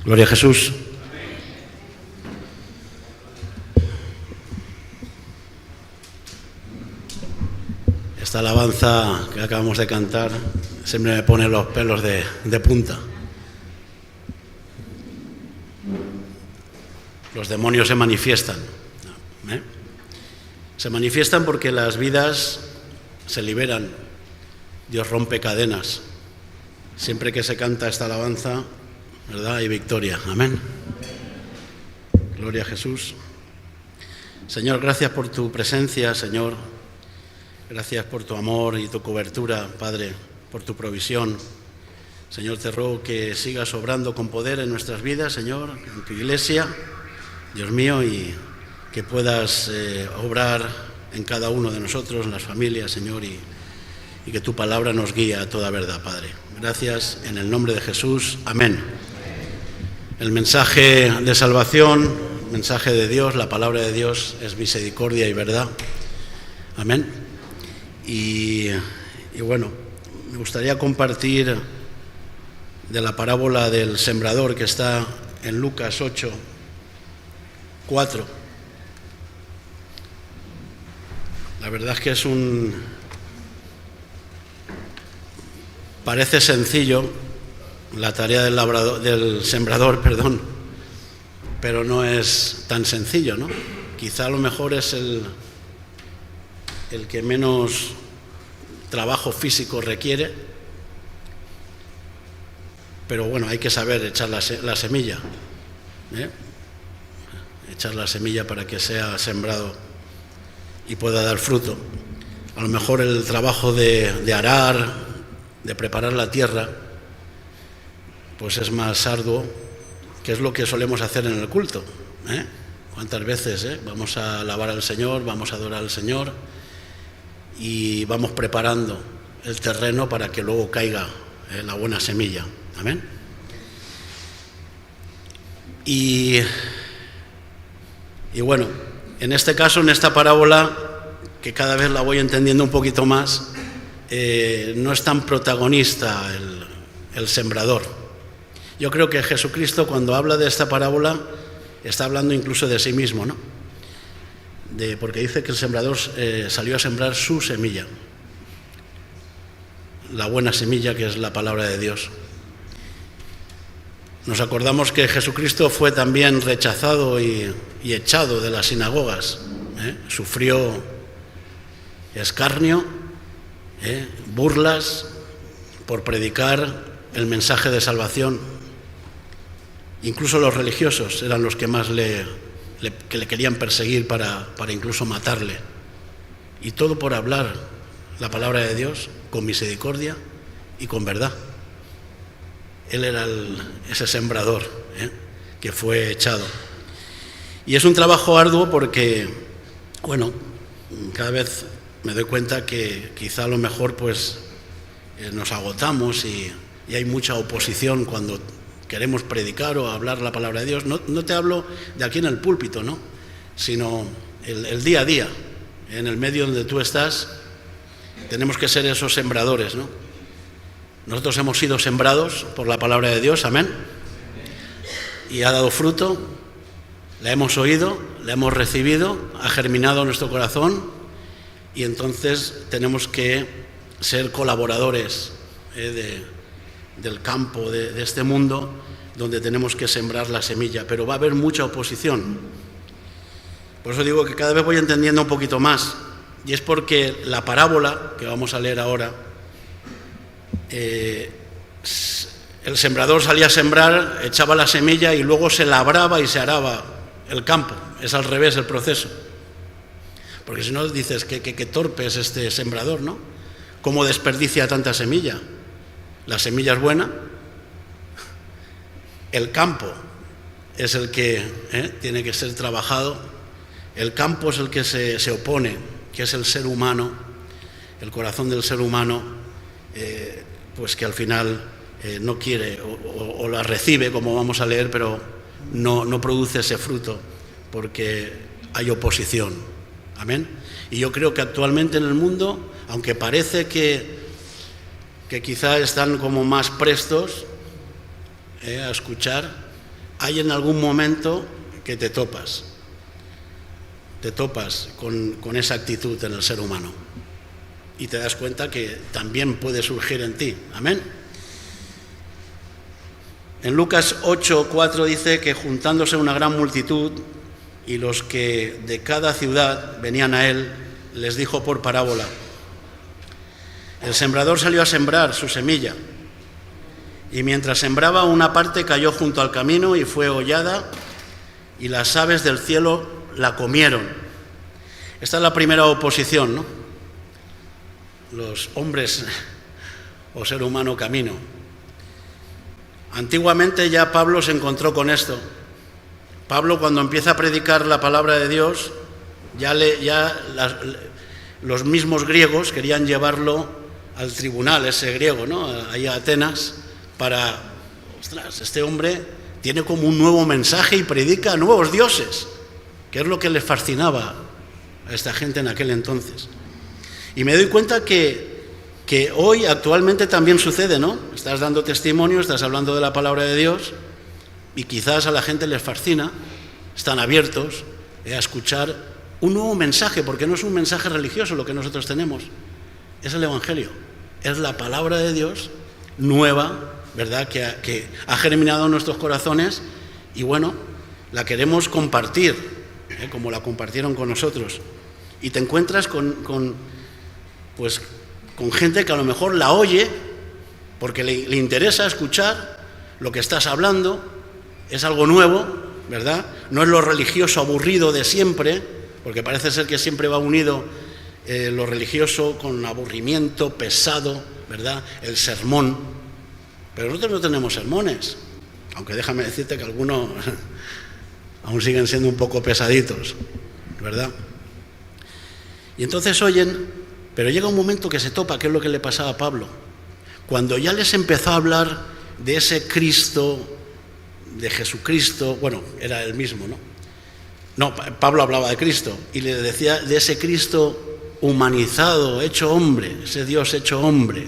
Gloria a Jesús. Esta alabanza que acabamos de cantar siempre me pone los pelos de punta. Los demonios se manifiestan. Se manifiestan porque las vidas se liberan. Dios rompe cadenas. Siempre que se canta esta alabanza, ¿verdad? Hay victoria. Amén. Gloria a Jesús. Señor, gracias por tu presencia, Señor. Gracias por tu amor y tu cobertura, Padre, por tu provisión. Señor, te ruego que sigas obrando con poder en nuestras vidas, Señor, en tu iglesia, Dios mío, y que puedas obrar en cada uno de nosotros, en las familias, Señor, y que tu palabra nos guíe a toda verdad, Padre. Gracias, en el nombre de Jesús. Amén. El mensaje de salvación, el mensaje de Dios, la palabra de Dios es misericordia y verdad. Amén. Y bueno, me gustaría compartir de la parábola del sembrador que está en Lucas 8:4. La verdad es que parece sencillo la tarea del sembrador, pero no es tan sencillo, ¿no? Quizá a lo mejor es el que menos trabajo físico requiere, pero bueno, hay que saber echar la semilla, echar la semilla para que sea sembrado y pueda dar fruto. A lo mejor el trabajo de arar, de preparar la tierra, pues es más arduo, que es lo que solemos hacer en el culto. ¿Cuántas veces vamos a alabar al Señor, vamos a adorar al Señor y vamos preparando el terreno para que luego caiga la buena semilla? Amén. Y bueno, en este caso, en esta parábola, que cada vez la voy entendiendo un poquito más, no es tan protagonista el sembrador. Yo creo que Jesucristo, cuando habla de esta parábola, está hablando incluso de sí mismo, ¿no? Porque dice que el sembrador salió a sembrar su semilla, la buena semilla que es la palabra de Dios. Nos acordamos que Jesucristo fue también rechazado y echado de las sinagogas, sufrió escarnio, burlas por predicar el mensaje de salvación. Incluso los religiosos eran los que más le querían perseguir para incluso matarle. Y todo por hablar la palabra de Dios con misericordia y con verdad. Él era ese sembrador que fue echado. Y es un trabajo arduo porque, bueno, cada vez me doy cuenta que quizá a lo mejor pues nos agotamos y hay mucha oposición cuando queremos predicar o hablar la palabra de Dios. No te hablo de aquí en el púlpito, ¿no? Sino el día a día, en el medio donde tú estás, tenemos que ser esos sembradores, ¿no? Nosotros hemos sido sembrados por la palabra de Dios, amén, y ha dado fruto, la hemos oído, la hemos recibido, ha germinado en nuestro corazón, y entonces tenemos que ser colaboradores del campo, de este mundo, donde tenemos que sembrar la semilla, pero va a haber mucha oposición. Por eso digo que cada vez voy entendiendo un poquito más, y es porque la parábola que vamos a leer ahora, el sembrador salía a sembrar, echaba la semilla y luego se labraba y se araba el campo. Es al revés el proceso. Porque si no dices que torpe es este sembrador, ¿no? ¿Cómo desperdicia tanta semilla? La semilla es buena. El campo es el que tiene que ser trabajado. El campo es el que se opone, que es el ser humano, el corazón del ser humano, pues que al final no quiere o la recibe, como vamos a leer, pero no produce ese fruto porque hay oposición. Amén. Y yo creo que actualmente en el mundo, aunque parece que quizá están como más prestos a escuchar, hay en algún momento que te topas con esa actitud en el ser humano y te das cuenta que también puede surgir en ti. Amén. En Lucas 8:4 dice que juntándose una gran multitud y los que de cada ciudad venían a él, les dijo por parábola: el sembrador salió a sembrar su semilla, y mientras sembraba, una parte cayó junto al camino y fue hollada, y las aves del cielo la comieron. Esta es la primera oposición, ¿no? Los hombres o ser humano camino. Antiguamente ya Pablo se encontró con esto. Pablo, cuando empieza a predicar la palabra de Dios, los mismos griegos querían llevarlo al tribunal, ese griego, ¿no? Ahí a Atenas, para, ostras, este hombre tiene como un nuevo mensaje y predica a nuevos dioses, que es lo que les fascinaba a esta gente en aquel entonces. Y me doy cuenta que hoy actualmente también sucede, ¿no? Estás dando testimonio, estás hablando de la palabra de Dios y quizás a la gente les fascina, están abiertos a escuchar un nuevo mensaje, porque no es un mensaje religioso lo que nosotros tenemos, es el Evangelio, es la palabra de Dios nueva, ¿verdad?, que ha germinado en nuestros corazones y bueno, la queremos compartir, como la compartieron con nosotros. Y te encuentras con gente que a lo mejor la oye porque le interesa escuchar lo que estás hablando, es algo nuevo, ¿verdad? No es lo religioso aburrido de siempre, porque parece ser que siempre va unido lo religioso con aburrimiento, pesado, ¿verdad? El sermón. Pero nosotros no tenemos sermones, aunque déjame decirte que algunos aún siguen siendo un poco pesaditos, ¿verdad? Y entonces oyen, pero llega un momento que se topa, que es lo que le pasaba a Pablo. Cuando ya les empezó a hablar de ese Cristo, de Jesucristo, bueno, era el mismo, ¿no? No, Pablo hablaba de Cristo y le decía de ese Cristo humanizado, hecho hombre, ese Dios hecho hombre,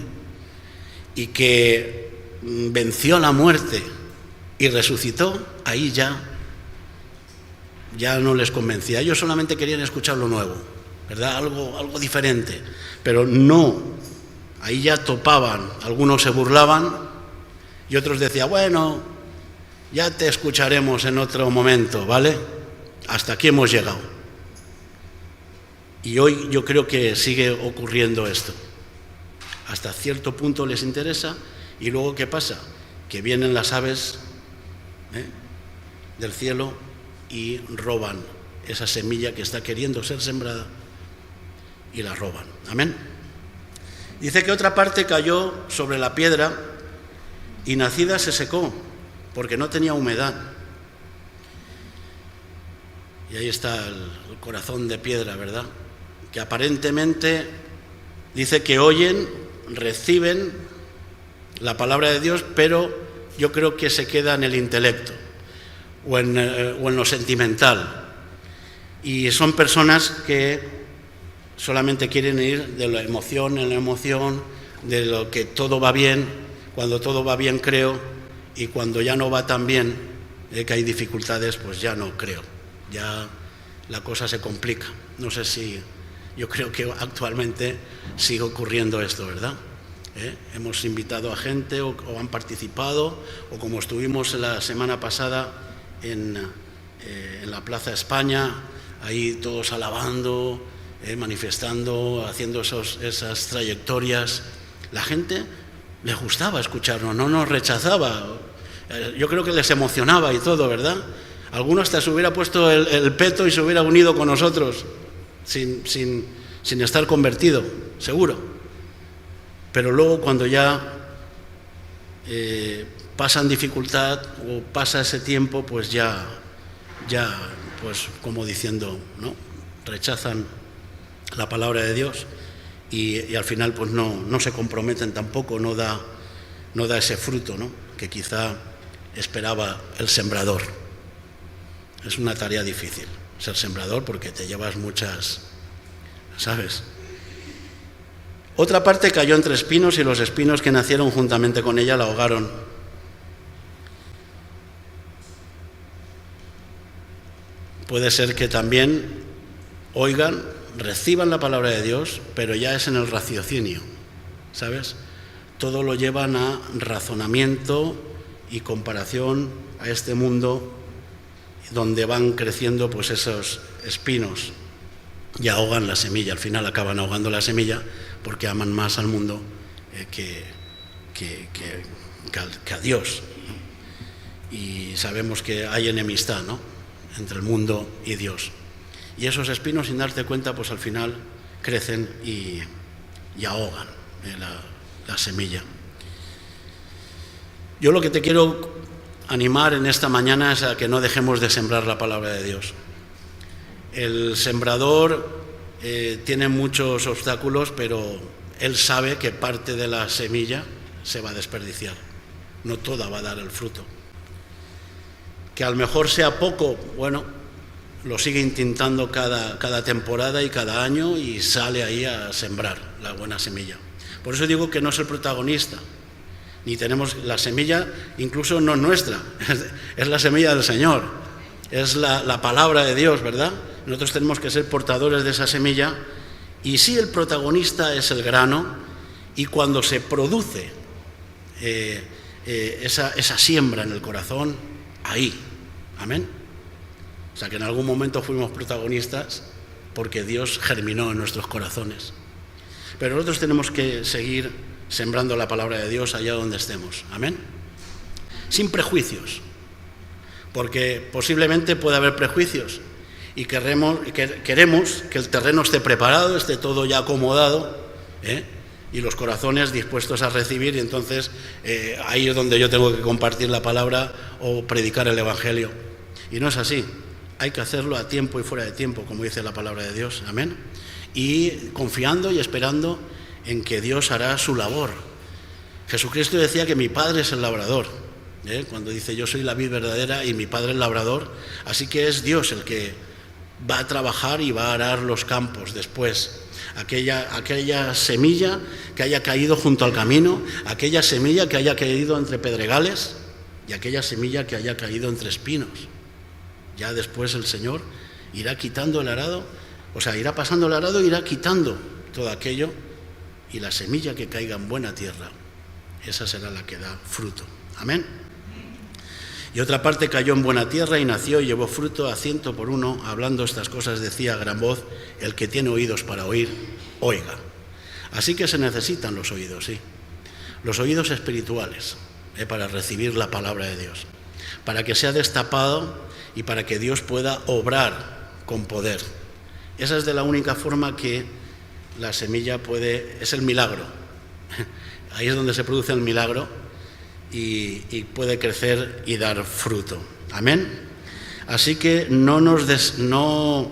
y que venció la muerte y resucitó, ahí ya no les convencía. Ellos solamente querían escuchar lo nuevo, ¿verdad? Algo diferente, pero no, ahí ya topaban, algunos se burlaban y otros decían, bueno, ya te escucharemos en otro momento, ¿vale? Hasta aquí hemos llegado. Y hoy yo creo que sigue ocurriendo esto. Hasta cierto punto les interesa y luego ¿qué pasa? Que vienen las aves del cielo y roban esa semilla que está queriendo ser sembrada y la roban. Amén. Dice que otra parte cayó sobre la piedra y nacida se secó porque no tenía humedad. Y ahí está el corazón de piedra, ¿verdad? Que aparentemente dice que oyen, reciben la palabra de Dios, pero yo creo que se queda en el intelecto o en lo sentimental. Y son personas que solamente quieren ir de la emoción en la emoción, de lo que todo va bien, cuando todo va bien creo, y cuando ya no va tan bien, que hay dificultades, pues ya no creo. Ya la cosa se complica. No sé si, yo creo que actualmente sigue ocurriendo esto, ¿verdad? Hemos invitado a gente o han participado, o como estuvimos la semana pasada en la Plaza España, ahí todos alabando, manifestando, haciendo esas trayectorias. La gente les gustaba escucharnos, no nos rechazaba. Yo creo que les emocionaba y todo, ¿verdad? Alguno hasta se hubiera puesto el peto y se hubiera unido con nosotros sin estar convertido, seguro. Pero luego cuando ya pasan dificultad o pasa ese tiempo, pues ya pues como diciendo, ¿no? Rechazan la palabra de Dios y al final pues no se comprometen tampoco, no da ese fruto, ¿no? Que quizá esperaba el sembrador. Es una tarea difícil ser sembrador porque te llevas muchas, ¿sabes? Otra parte cayó entre espinos y los espinos que nacieron juntamente con ella la ahogaron. puede ser que también oigan, reciban la palabra de Dios, pero ya es en el raciocinio, ¿sabes? Todo lo llevan a razonamiento y comparación a este mundo donde van creciendo pues esos espinos y ahogan la semilla. Al final acaban ahogando la semilla porque aman más al mundo que a Dios. Y sabemos que hay enemistad, ¿no?, entre el mundo y Dios. Y esos espinos, sin darte cuenta, pues al final crecen y ahogan la semilla. Yo lo que te quiero animar en esta mañana es a que no dejemos de sembrar la palabra de Dios. El sembrador tiene muchos obstáculos, pero él sabe que parte de la semilla se va a desperdiciar. No toda va a dar el fruto. Que a lo mejor sea poco, bueno, lo sigue intentando cada temporada y cada año y sale ahí a sembrar la buena semilla. Por eso digo que no es el protagonista, ni tenemos la semilla, incluso no es nuestra, es la semilla del Señor, es la palabra de Dios, ¿verdad? Nosotros tenemos que ser portadores de esa semilla y sí, el protagonista es el grano, y cuando se produce esa siembra en el corazón, ahí, amén. O sea, que en algún momento fuimos protagonistas porque Dios germinó en nuestros corazones. Pero nosotros tenemos que seguir sembrando la palabra de Dios allá donde estemos, amén. Sin prejuicios, porque posiblemente pueda haber prejuicios y queremos que el terreno esté preparado, esté todo ya acomodado, y los corazones dispuestos a recibir, y entonces ahí es donde yo tengo que compartir la palabra o predicar el Evangelio. Y no es así. Hay que hacerlo a tiempo y fuera de tiempo, como dice la palabra de Dios, amén. Y confiando y esperando en que Dios hará su labor. Jesucristo decía que mi Padre es el labrador, cuando dice yo soy la vid verdadera y mi Padre el labrador, así que es Dios el que va a trabajar y va a arar los campos después. Aquella semilla que haya caído junto al camino, aquella semilla que haya caído entre pedregales y aquella semilla que haya caído entre espinos. Ya después el Señor irá quitando el arado, o sea, irá pasando el arado e irá quitando todo aquello, y la semilla que caiga en buena tierra, esa será la que da fruto. Amén. Y otra parte cayó en buena tierra y nació y llevó fruto a 100 por 1. Hablando estas cosas decía a gran voz: el que tiene oídos para oír, oiga. Así que se necesitan los oídos, sí. Los oídos espirituales, para recibir la palabra de Dios, para que sea destapado y para que Dios pueda obrar con poder. Esa es de la única forma que la semilla es el milagro. Ahí es donde se produce el milagro y puede crecer y dar fruto. Amén. Así que no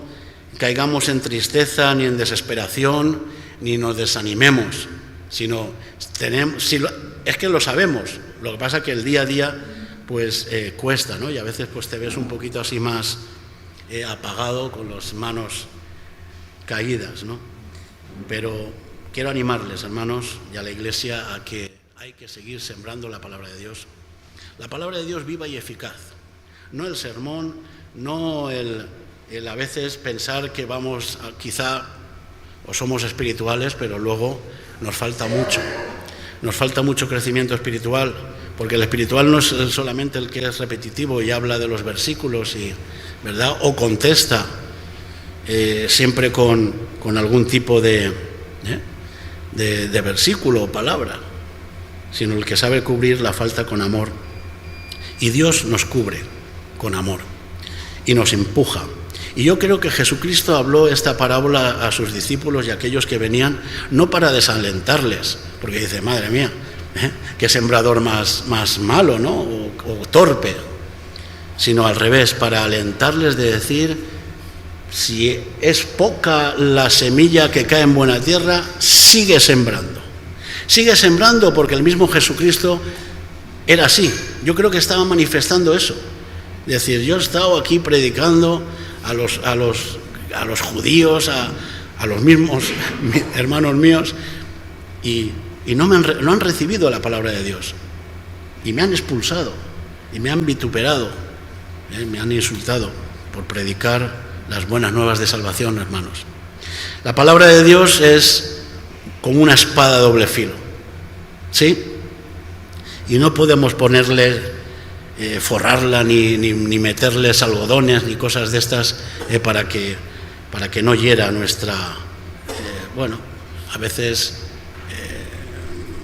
caigamos en tristeza ni en desesperación ni nos desanimemos, sino es que lo sabemos. Lo que pasa es que el día a día pues cuesta, ¿no? Y a veces pues te ves un poquito así más apagado, con las manos caídas, ¿no? Pero quiero animarles, hermanos, y a la Iglesia a que hay que seguir sembrando la palabra de Dios. La palabra de Dios viva y eficaz. No el sermón, no el a veces pensar que vamos quizá o somos espirituales, pero luego nos falta mucho. Nos falta mucho crecimiento espiritual, porque el espiritual no es solamente el que es repetitivo y habla de los versículos, ¿verdad? O contesta siempre con algún tipo de versículo o palabra, sino el que sabe cubrir la falta con amor. Y Dios nos cubre con amor y nos empuja. Y yo creo que Jesucristo habló esta parábola a sus discípulos y a aquellos que venían, no para desalentarles, porque dice, madre mía, qué sembrador más malo, ¿no? O torpe, sino al revés, para alentarles de decir, si es poca la semilla que cae en buena tierra, sigue sembrando. Sigue sembrando, porque el mismo Jesucristo era así. Yo creo que estaba manifestando eso. Es decir, yo he estado aquí predicando a los judíos, a los mismos hermanos míos, y no han recibido la palabra de Dios. Y me han expulsado, y me han vituperado, me han insultado por predicar las buenas nuevas de salvación, hermanos. La palabra de Dios es como una espada de doble filo, ¿sí? Y no podemos ponerle, forrarla ni meterles algodones ni cosas de estas para que no hiera nuestra, a veces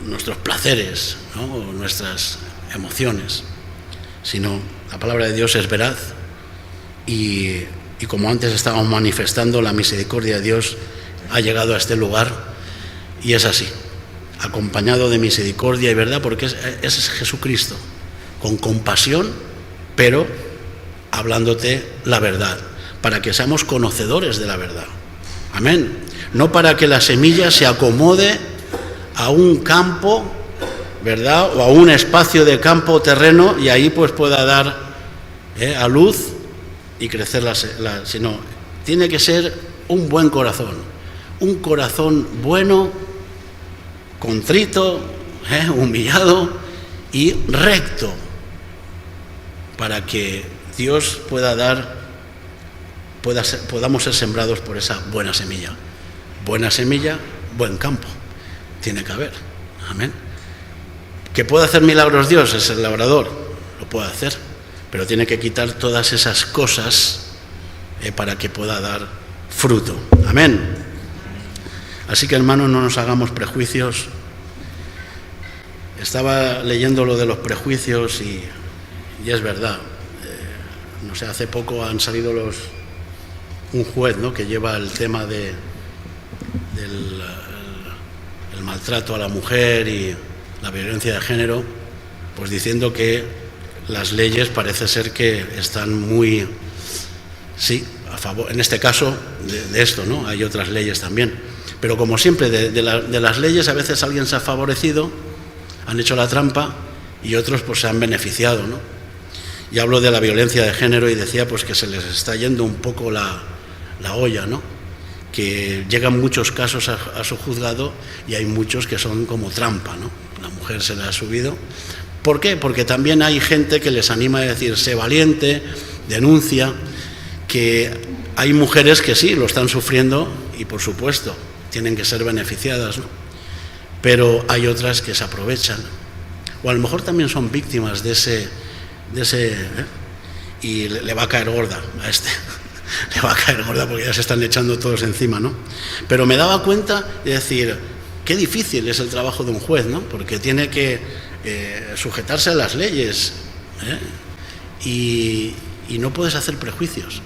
nuestros placeres, ¿no? O nuestras emociones, sino la palabra de Dios es veraz y como antes estábamos manifestando, la misericordia de Dios ha llegado a este lugar y es así, acompañado de misericordia y verdad, porque es Jesucristo, con compasión, pero hablándote la verdad, para que seamos conocedores de la verdad. Amén. No para que la semilla se acomode a un campo, ¿verdad? O a un espacio de campo o terreno y ahí pues pueda dar a luz y crecer sino tiene que ser un buen corazón, un corazón bueno, contrito, humillado y recto, para que Dios podamos ser sembrados por esa buena semilla. Buena semilla, buen campo, tiene que haber. Amén. ¿Que puede hacer milagros Dios? Es el labrador, lo puede hacer, pero tiene que quitar todas esas cosas para que pueda dar fruto. Amén. Así que, hermanos, no nos hagamos prejuicios. Estaba leyendo lo de los prejuicios y es verdad. No sé, hace poco han salido un juez, ¿no?, que lleva el tema del maltrato a la mujer y la violencia de género, pues diciendo que las leyes parece ser que están muy, sí, a favor, en este caso, de esto, ¿no? Hay otras leyes también. Pero como siempre, de las leyes a veces alguien se ha favorecido, han hecho la trampa y otros pues se han beneficiado, ¿no? Y hablo de la violencia de género y decía pues que se les está yendo un poco la olla, ¿no? Que llegan muchos casos a su juzgado y hay muchos que son como trampa, ¿no? La mujer se le ha subido. ¿Por qué? Porque también hay gente que les anima a decir, sé valiente, denuncia, que hay mujeres que sí, lo están sufriendo y por supuesto tienen que ser beneficiadas, ¿no? Pero hay otras que se aprovechan, o a lo mejor también son víctimas de ese y le va a caer gorda a este. Le va a caer gorda porque ya se están echando todos encima, ¿no? Pero me daba cuenta de decir, qué difícil es el trabajo de un juez, ¿no? Porque tiene que sujetarse a las leyes, y no puedes hacer prejuicios.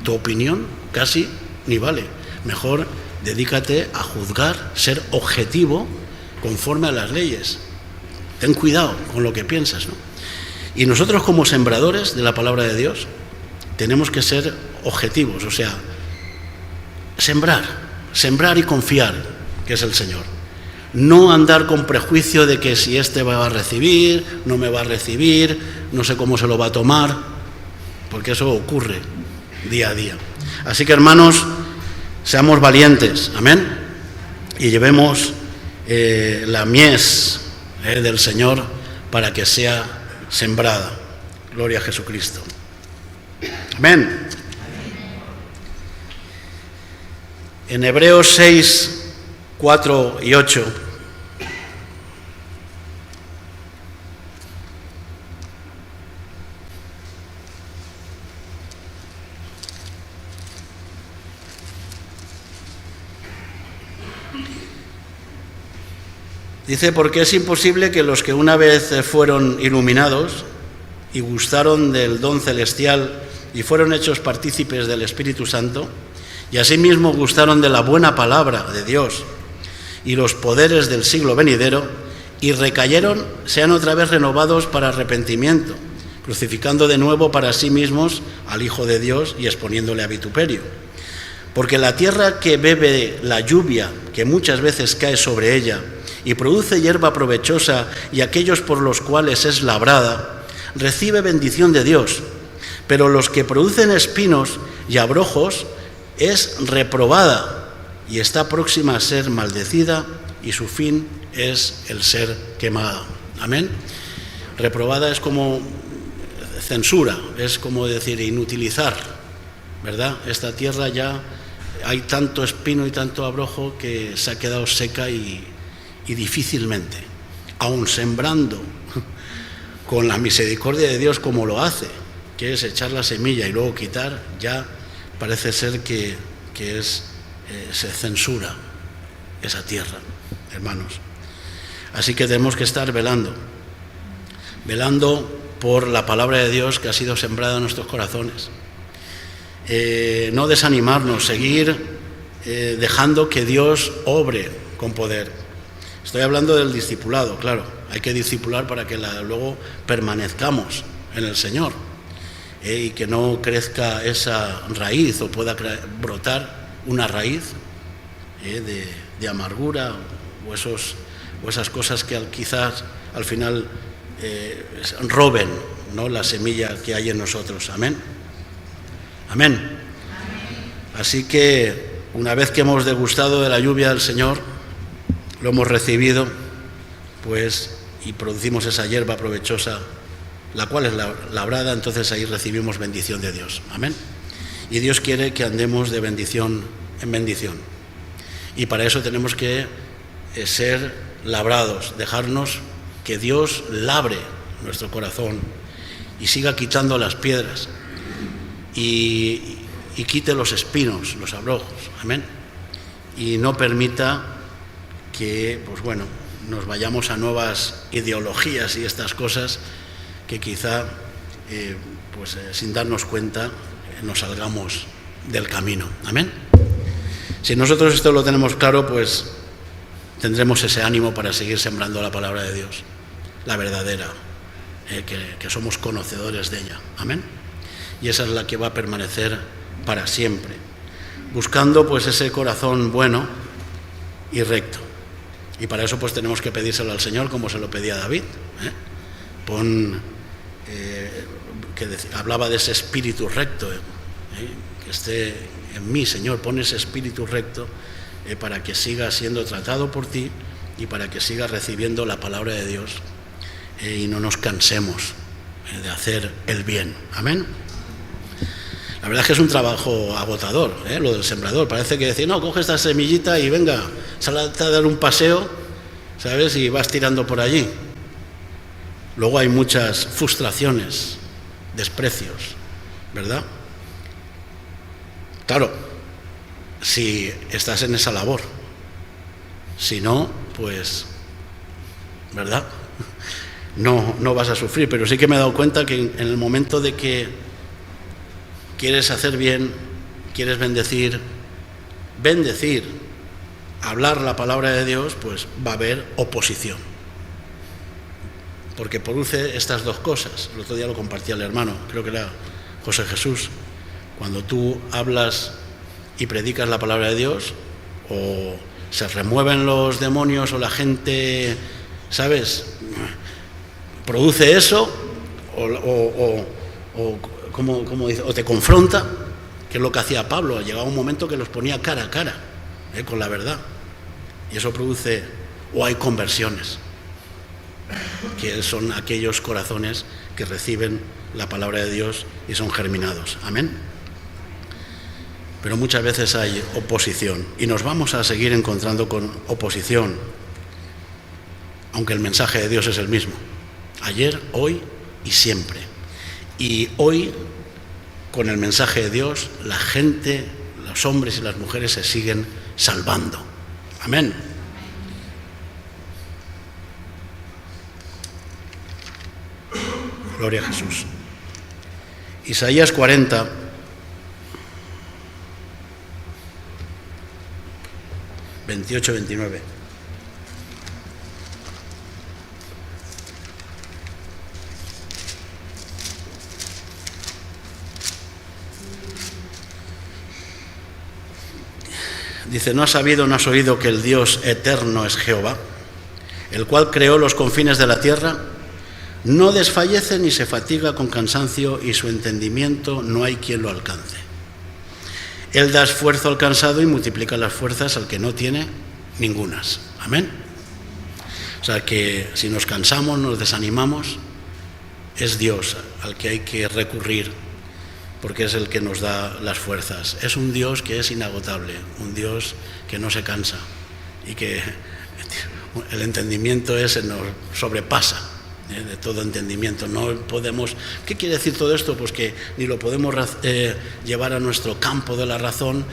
Tu opinión casi ni vale. Mejor dedícate a juzgar, ser objetivo conforme a las leyes. Ten cuidado con lo que piensas, ¿no? Y nosotros como sembradores de la palabra de Dios tenemos que ser objetivos, o sea, sembrar y confiar que es el Señor. No andar con prejuicio de que si este va a recibir, no me va a recibir, no sé cómo se lo va a tomar, porque eso ocurre día a día. Así que, hermanos, seamos valientes, amén, y llevemos la mies del Señor para que sea sembrada. Gloria a Jesucristo. Amén. En Hebreos 6, 4 y 8 dice, porque es imposible que los que una vez fueron iluminados y gustaron del don celestial y fueron hechos partícipes del Espíritu Santo, y asimismo gustaron de la buena palabra de Dios y los poderes del siglo venidero, y recayeron, sean otra vez renovados para arrepentimiento, crucificando de nuevo para sí mismos al Hijo de Dios y exponiéndole a vituperio. Porque la tierra que bebe la lluvia, que muchas veces cae sobre ella, y produce hierba provechosa, y aquellos por los cuales es labrada, recibe bendición de Dios. Pero los que producen espinos y abrojos es reprobada, y está próxima a ser maldecida, y su fin es el ser quemada. Amén. Reprobada es como censura, es como decir inutilizar, ¿verdad? Esta tierra ya hay tanto espino y tanto abrojo que se ha quedado seca y difícilmente, aun sembrando con la misericordia de Dios como lo hace, que es echar la semilla y luego quitar, ya parece ser que se censura esa tierra, hermanos. Así que tenemos que estar velando por la palabra de Dios que ha sido sembrada en nuestros corazones. No desanimarnos, seguir dejando que Dios obre con poder. Estoy hablando del discipulado, claro. Hay que discipular para que luego permanezcamos en el Señor y que no crezca esa raíz o pueda brotar una raíz de amargura o esas cosas que quizás al final roben, ¿no?, la semilla que hay en nosotros. Amén. Amén. Así que una vez que hemos degustado de la lluvia del Señor, lo hemos recibido, pues, y producimos esa hierba provechosa, la cual es labrada, entonces ahí recibimos bendición de Dios. Amén. Y Dios quiere que andemos de bendición en bendición. Y para eso tenemos que ser labrados, dejarnos que Dios labre nuestro corazón y siga quitando las piedras y quite los espinos, los abrojos. Amén. Y no permita que, pues bueno, nos vayamos a nuevas ideologías y estas cosas que quizá, sin darnos cuenta, nos salgamos del camino. Amén. Si nosotros esto lo tenemos claro, pues tendremos ese ánimo para seguir sembrando la palabra de Dios, la verdadera, que somos conocedores de ella. Amén. Y esa es la que va a permanecer para siempre, buscando pues ese corazón bueno y recto. Y para eso pues tenemos que pedírselo al Señor, como se lo pedía David. Hablaba de ese espíritu recto, que esté en mí, Señor, pon ese espíritu recto para que siga siendo tratado por ti y para que siga recibiendo la palabra de Dios y no nos cansemos de hacer el bien. Amén. La verdad es que es un trabajo agotador, lo del sembrador. Parece que decir, no, coge esta semillita y venga, sal a dar un paseo, ¿sabes? Y vas tirando por allí. Luego hay muchas frustraciones, desprecios, ¿verdad? Claro, si estás en esa labor. Si no, pues, ¿verdad? No vas a sufrir. Pero sí que me he dado cuenta que en el momento de que quieres hacer bien, quieres bendecir, hablar la palabra de Dios, pues va a haber oposición. Porque produce estas dos cosas. El otro día lo compartía el hermano, creo que era José Jesús. Cuando tú hablas y predicas la palabra de Dios, o se remueven los demonios o la gente, ¿sabes?, produce eso, como dice, o te confronta, que es lo que hacía Pablo. Llegaba un momento que los ponía cara a cara con la verdad, y eso produce, o hay conversiones, que son aquellos corazones que reciben la palabra de Dios y son germinados. Amén. Pero muchas veces hay oposición y nos vamos a seguir encontrando con oposición, aunque el mensaje de Dios es el mismo, ayer, hoy y siempre. Y hoy, con el mensaje de Dios, la gente, los hombres y las mujeres se siguen salvando. Amén. Gloria a Jesús. Isaías 40. (28-29). Dice, ¿no has sabido, no has oído que el Dios eterno es Jehová, el cual creó los confines de la tierra? No desfallece ni se fatiga con cansancio, y su entendimiento no hay quien lo alcance. Él da esfuerzo al cansado y multiplica las fuerzas al que no tiene ningunas. Amén. O sea que si nos cansamos, nos desanimamos, es Dios al que hay que recurrir porque es el que nos da las fuerzas. Es un Dios que es inagotable, un Dios que no se cansa y que el entendimiento ese nos sobrepasa de todo entendimiento. No podemos. ¿Qué quiere decir todo esto? Pues que ni lo podemos llevar a nuestro campo de la razón,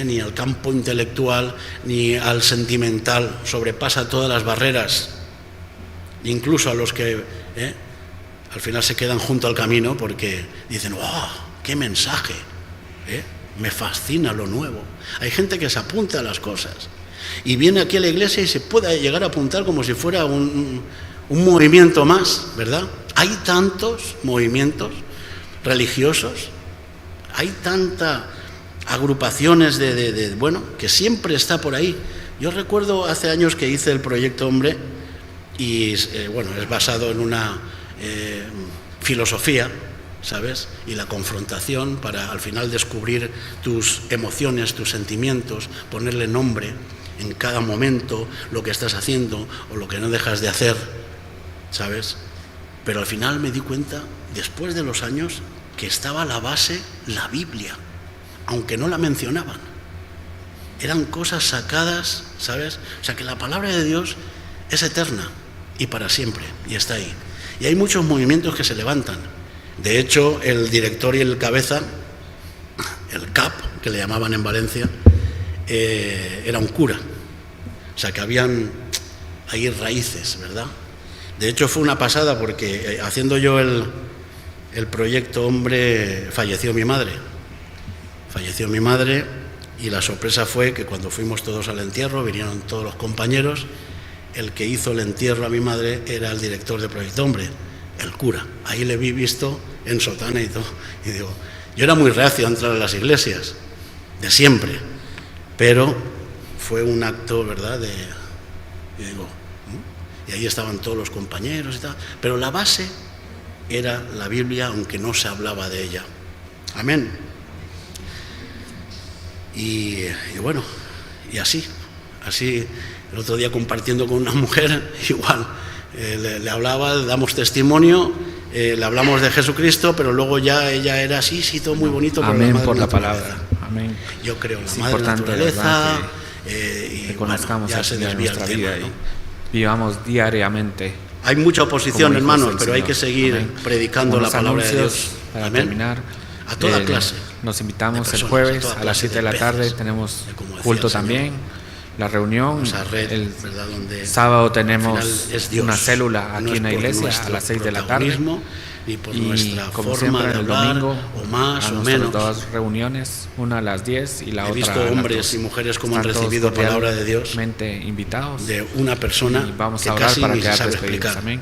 ni al campo intelectual, ni al sentimental. Sobrepasa todas las barreras, incluso a los que al final se quedan junto al camino porque dicen: ¡oh, qué mensaje! Me fascina lo nuevo. Hay gente que se apunta a las cosas y viene aquí a la iglesia y se puede llegar a apuntar como si fuera un movimiento más, ¿verdad? Hay tantos movimientos religiosos, hay tantas agrupaciones bueno, que siempre está por ahí. Yo recuerdo hace años que hice el Proyecto Hombre y, bueno, es basado en una filosofía, ¿sabes? Y la confrontación para al final descubrir tus emociones, tus sentimientos, ponerle nombre en cada momento, lo que estás haciendo o lo que no dejas de hacer, ¿sabes? Pero al final me di cuenta, después de los años, que estaba a la base la Biblia, aunque no la mencionaban. Eran cosas sacadas, ¿sabes? O sea, que la palabra de Dios es eterna y para siempre, y está ahí. Y hay muchos movimientos que se levantan. De hecho, el director y el cabeza, el CAP, que le llamaban en Valencia, era un cura. O sea, que habían ahí raíces, ¿verdad? De hecho, fue una pasada porque haciendo yo el Proyecto Hombre falleció mi madre. Falleció mi madre y la sorpresa fue que cuando fuimos todos al entierro, vinieron todos los compañeros, el que hizo el entierro a mi madre era el director de Proyecto Hombre, el cura. Ahí le vi visto en sotana y todo. Y digo, yo era muy reacio a entrar a las iglesias, de siempre, pero fue un acto, ¿verdad? Y digo, y ahí estaban todos los compañeros y tal, pero la base era la Biblia, aunque no se hablaba de ella. Amén. Y bueno, y así, el otro día compartiendo con una mujer, igual, le hablaba, le damos testimonio, le hablamos de Jesucristo, pero luego ya ella era así, sí, todo muy bonito. Amén, por la palabra. Amén. Yo creo en la es madre naturaleza, que conozcamos bueno, ya se desvía el tema, ¿no? Vivamos diariamente. Hay mucha oposición, hermanos, pero hay que seguir predicando la palabra de Dios. Para terminar, a toda clase. Nos invitamos el jueves a las 7 de la tarde, tenemos culto también, la reunión. El sábado tenemos una célula aquí en la iglesia a las 6 de la tarde. Y por y nuestra como forma siempre, de el hablar, domingo, o más a o menos. Dos reuniones, una a las 10 y la otra a las 2. He visto hombres y mujeres como han recibido palabra de Dios invitados de una persona y vamos que a orar casi para ni se quedar sabe despedidos. explicar. Amén.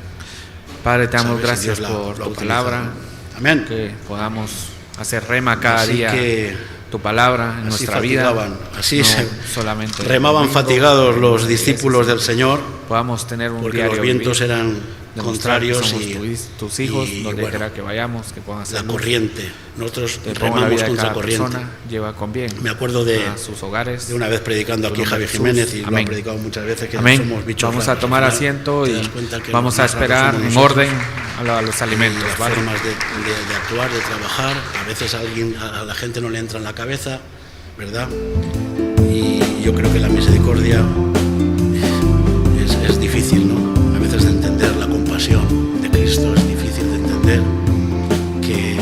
Padre, te damos gracias si por tu palabra. Amén. Que podamos hacer rema cada así día que, tu palabra en nuestra vida. Así no se solamente remaban fatigados los discípulos del Señor, podamos tener un porque diario los vientos vivir, eran contrarios y tus hijos, donde bueno, quiera que vayamos, que puedan hacer la corriente. Nosotros remamos la vida de contra cada corriente. persona, lleva con bien Me acuerdo a sus hogares. de una vez predicando aquí Javi Jiménez, y lo ha predicado muchas veces, que Amén. somos bichos Vamos raros. a tomar asiento y vamos a esperar en orden a los alimentos. Las ¿vale? formas de actuar, de trabajar. A veces a la gente no le entra en la cabeza, ¿verdad? Y yo creo que la misericordia es difícil, ¿no? A veces de entender la compasión de Cristo, es difícil de entender que,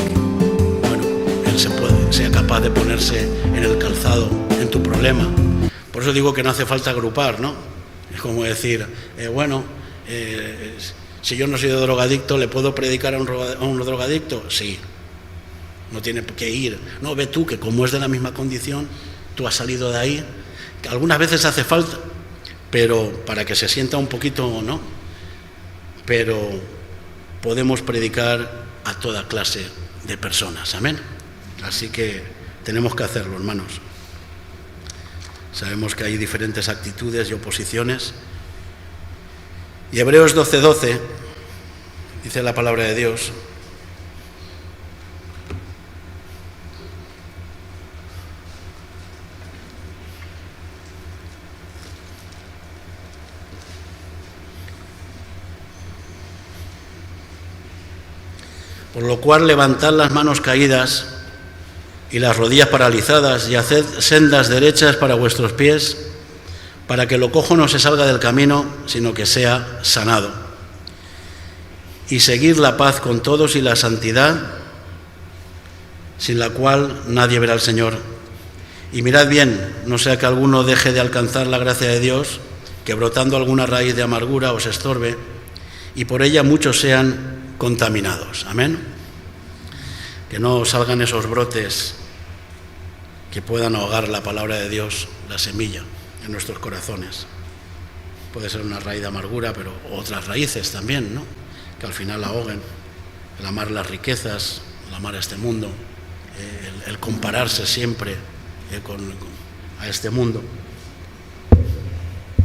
bueno, Él sea capaz de ponerse en el calzado, en tu problema. Por eso digo que no hace falta agrupar, ¿no? Es como decir, si yo no soy drogadicto, ¿le puedo predicar a un drogadicto? Sí. No tiene que ir. No, ve tú, que como es de la misma condición, tú has salido de ahí. Que algunas veces hace falta, pero para que se sienta un poquito, ¿no? Pero podemos predicar a toda clase de personas, amén. Así que tenemos que hacerlo, hermanos. Sabemos que hay diferentes actitudes y oposiciones. Y Hebreos 12:12 dice la palabra de Dios: por lo cual levantad las manos caídas y las rodillas paralizadas, y haced sendas derechas para vuestros pies, para que lo cojo no se salga del camino, sino que sea sanado. Y seguid la paz con todos y la santidad, sin la cual nadie verá al Señor. Y mirad bien, no sea que alguno deje de alcanzar la gracia de Dios, que brotando alguna raíz de amargura os estorbe, y por ella muchos sean contaminados. Amén. Que no salgan esos brotes que puedan ahogar la palabra de Dios, la semilla, en nuestros corazones. Puede ser una raíz de amargura, pero otras raíces también, ¿no?, que al final ahoguen. El amar las riquezas, el amar a este mundo, el compararse siempre a este mundo.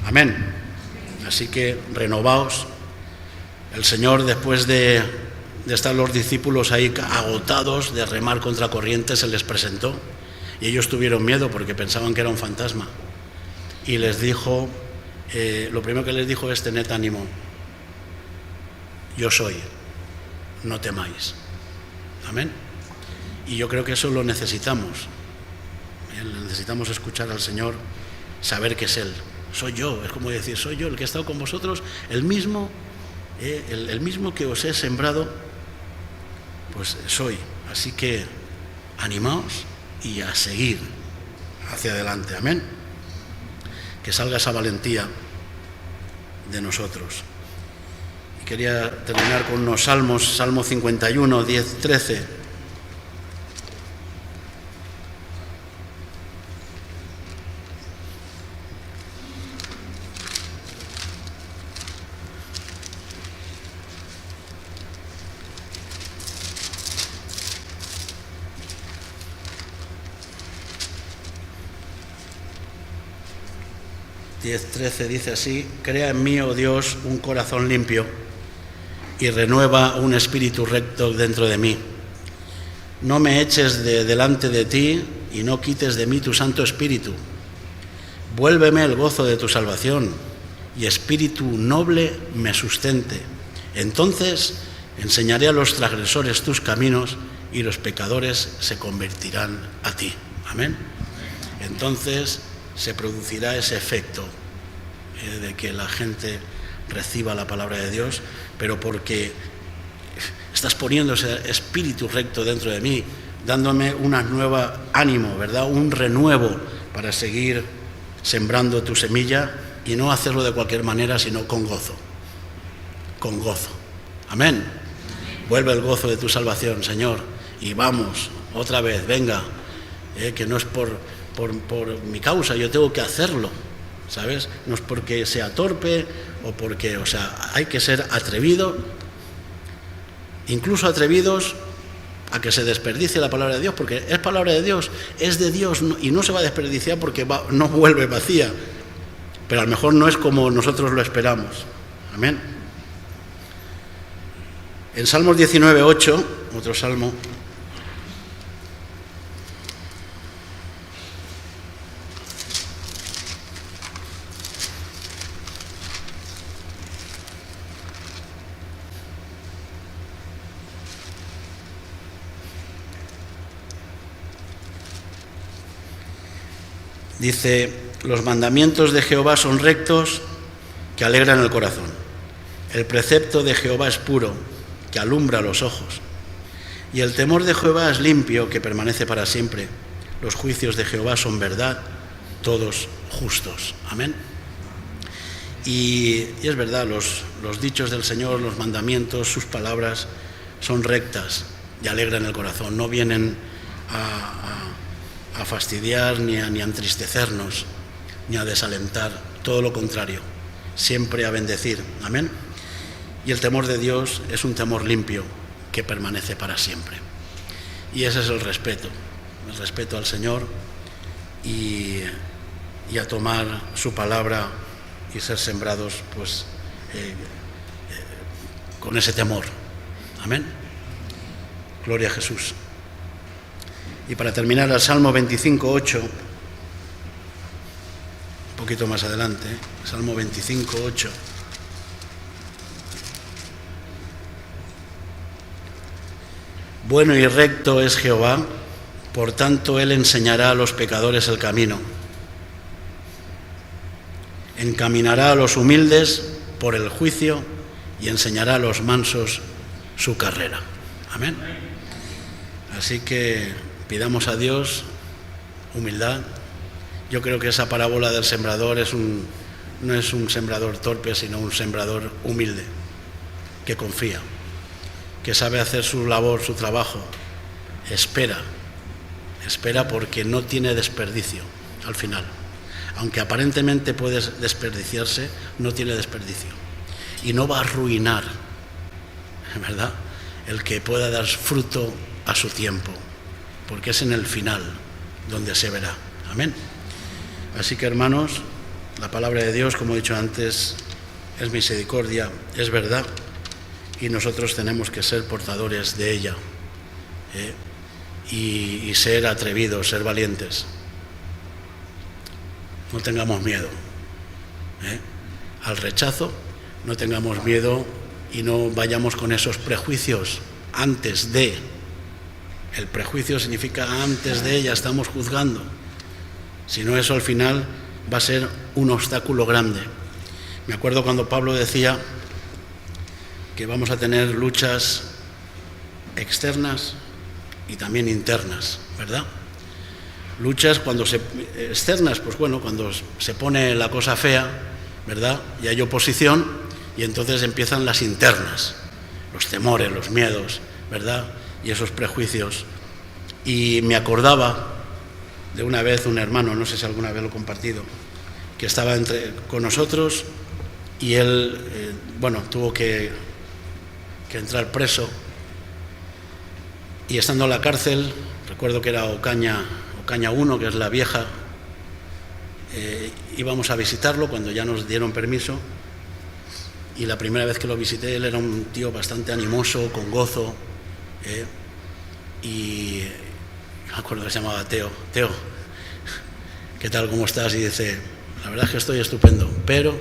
Amén. Así que renovaos. El Señor, después de estar los discípulos ahí agotados de remar contra corriente, se les presentó y ellos tuvieron miedo porque pensaban que era un fantasma, y les dijo, lo primero que les dijo es: tened ánimo, yo soy, no temáis. Amén. Y yo creo que eso lo necesitamos. Necesitamos escuchar al Señor, saber que es Él. Soy yo, es como decir, soy yo el que he estado con vosotros, el mismo que os he sembrado, pues soy. Así que animaos y a seguir hacia adelante. Amén. Que salga esa valentía de nosotros. Y quería terminar con unos salmos. Salmo 51, 10, 13. Dice así: crea en mí, oh Dios, un corazón limpio y renueva un espíritu recto dentro de mí. No me eches de delante de ti y no quites de mí tu Santo Espíritu. Vuélveme el gozo de tu salvación y espíritu noble me sustente. Entonces enseñaré a los transgresores tus caminos y los pecadores se convertirán a ti. Amén. Entonces se producirá ese efecto de que la gente reciba la palabra de Dios, pero porque estás poniendo ese espíritu recto dentro de mí, dándome una nueva ánimo, ¿verdad?, un renuevo para seguir sembrando tu semilla y no hacerlo de cualquier manera, sino con gozo. Con gozo. Amén. Vuelve el gozo de tu salvación, Señor, y vamos, otra vez, venga, que no es por mi causa, yo tengo que hacerlo, ¿sabes? No es porque sea torpe o porque, hay que ser atrevido, incluso atrevidos a que se desperdicie la palabra de Dios, porque es palabra de Dios, es de Dios y no se va a desperdiciar porque no vuelve vacía, pero a lo mejor no es como nosotros lo esperamos. Amén. En Salmos 19, 8, otro salmo. Dice: los mandamientos de Jehová son rectos, que alegran el corazón. El precepto de Jehová es puro, que alumbra los ojos. Y el temor de Jehová es limpio, que permanece para siempre. Los juicios de Jehová son verdad, todos justos. Amén. Y es verdad, los dichos del Señor, los mandamientos, sus palabras son rectas y alegran el corazón. No vienen a fastidiar ni a entristecernos, ni a desalentar, todo lo contrario, siempre a bendecir. Amén. Y el temor de Dios es un temor limpio que permanece para siempre. Y ese es el respeto al Señor y a tomar su palabra y ser sembrados pues con ese temor. Amén. Gloria a Jesús. Y para terminar, el Salmo 25, 8, un poquito más adelante, Salmo 25, 8. Bueno y recto es Jehová, Por tanto, Él enseñará a los pecadores el camino, encaminará a los humildes por el juicio y enseñará a los mansos su carrera. Amén. Así que pidamos a Dios humildad. Yo creo que esa parábola del sembrador no es un sembrador torpe, sino un sembrador humilde, que confía, que sabe hacer su labor, su trabajo, espera porque no tiene desperdicio al final. Aunque aparentemente puede desperdiciarse, no tiene desperdicio. Y no va a arruinar, ¿verdad?, el que pueda dar fruto a su tiempo, porque es en el final donde se verá. Amén. Así que, hermanos, la palabra de Dios, como he dicho antes, es misericordia, es verdad, y nosotros tenemos que ser portadores de ella, y ser atrevidos, ser valientes. No tengamos miedo al rechazo, no tengamos miedo y no vayamos con esos prejuicios antes de. El prejuicio significa antes de, ya estamos juzgando. Si no, eso al final va a ser un obstáculo grande. Me acuerdo cuando Pablo decía que vamos a tener luchas externas y también internas, ¿verdad? Luchas externas, pues bueno, cuando se pone la cosa fea, ¿verdad?, y hay oposición, y entonces empiezan las internas, los temores, los miedos, ¿verdad?, y esos prejuicios. Y me acordaba de una vez un hermano, no sé si alguna vez lo he compartido, que estaba con nosotros y él, tuvo que entrar preso, y estando en la cárcel, recuerdo que era Ocaña 1, que es la vieja, íbamos a visitarlo cuando ya nos dieron permiso, y la primera vez que lo visité, él era un tío bastante animoso, con gozo, y me acuerdo que se llamaba Teo, ¿qué tal, cómo estás? Y dice, la verdad es que estoy estupendo, pero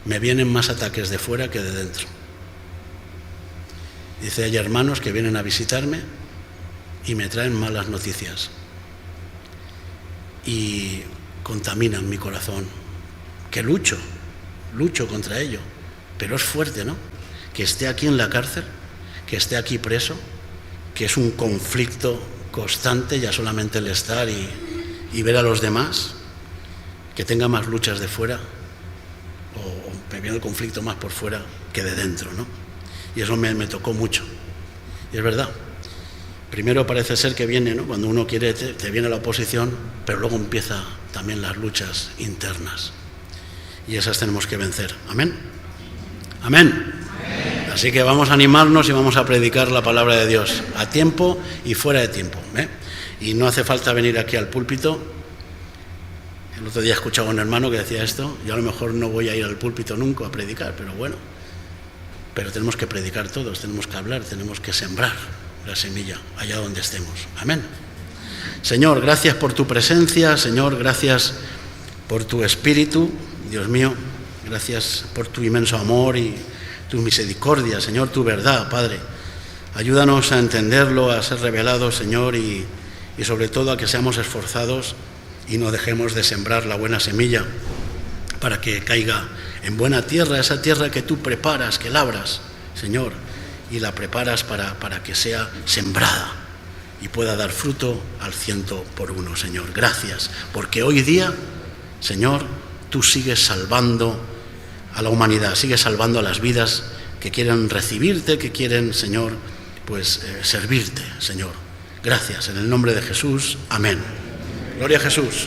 me vienen más ataques de fuera que de dentro. Dice, hay hermanos que vienen a visitarme y me traen malas noticias y contaminan mi corazón, que lucho contra ello, pero es fuerte, ¿no?, que esté aquí en la cárcel, que esté aquí preso, que es un conflicto constante, ya solamente el estar y ver a los demás, que tenga más luchas de fuera, o me viene el conflicto más por fuera que de dentro, ¿no? Y eso me tocó mucho, y es verdad. Primero parece ser que viene, ¿no?, cuando uno quiere, te viene la oposición, pero luego empieza también las luchas internas, y esas tenemos que vencer. Amén. Amén. Así que vamos a animarnos y vamos a predicar la palabra de Dios a tiempo y fuera de tiempo, y no hace falta venir aquí al púlpito. El otro día escuchaba a un hermano que decía esto: yo a lo mejor no voy a ir al púlpito nunca a predicar, pero tenemos que predicar todos, tenemos que hablar, tenemos que sembrar la semilla allá donde estemos. Amén. Señor, gracias por tu presencia. Señor, gracias por tu espíritu, Dios mío. Gracias por tu inmenso amor y tu misericordia, Señor, tu verdad, Padre. Ayúdanos a entenderlo, a ser revelados, Señor, y sobre todo a que seamos esforzados y no dejemos de sembrar la buena semilla para que caiga en buena tierra, esa tierra que tú preparas, que labras, Señor, y la preparas para que sea sembrada y pueda dar fruto al 100%, Señor. Gracias, porque hoy día, Señor, tú sigues salvando a la humanidad, sigues salvando a las vidas que quieren recibirte, que quieren, Señor, servirte, Señor. Gracias, en el nombre de Jesús. Amén. Gloria a Jesús.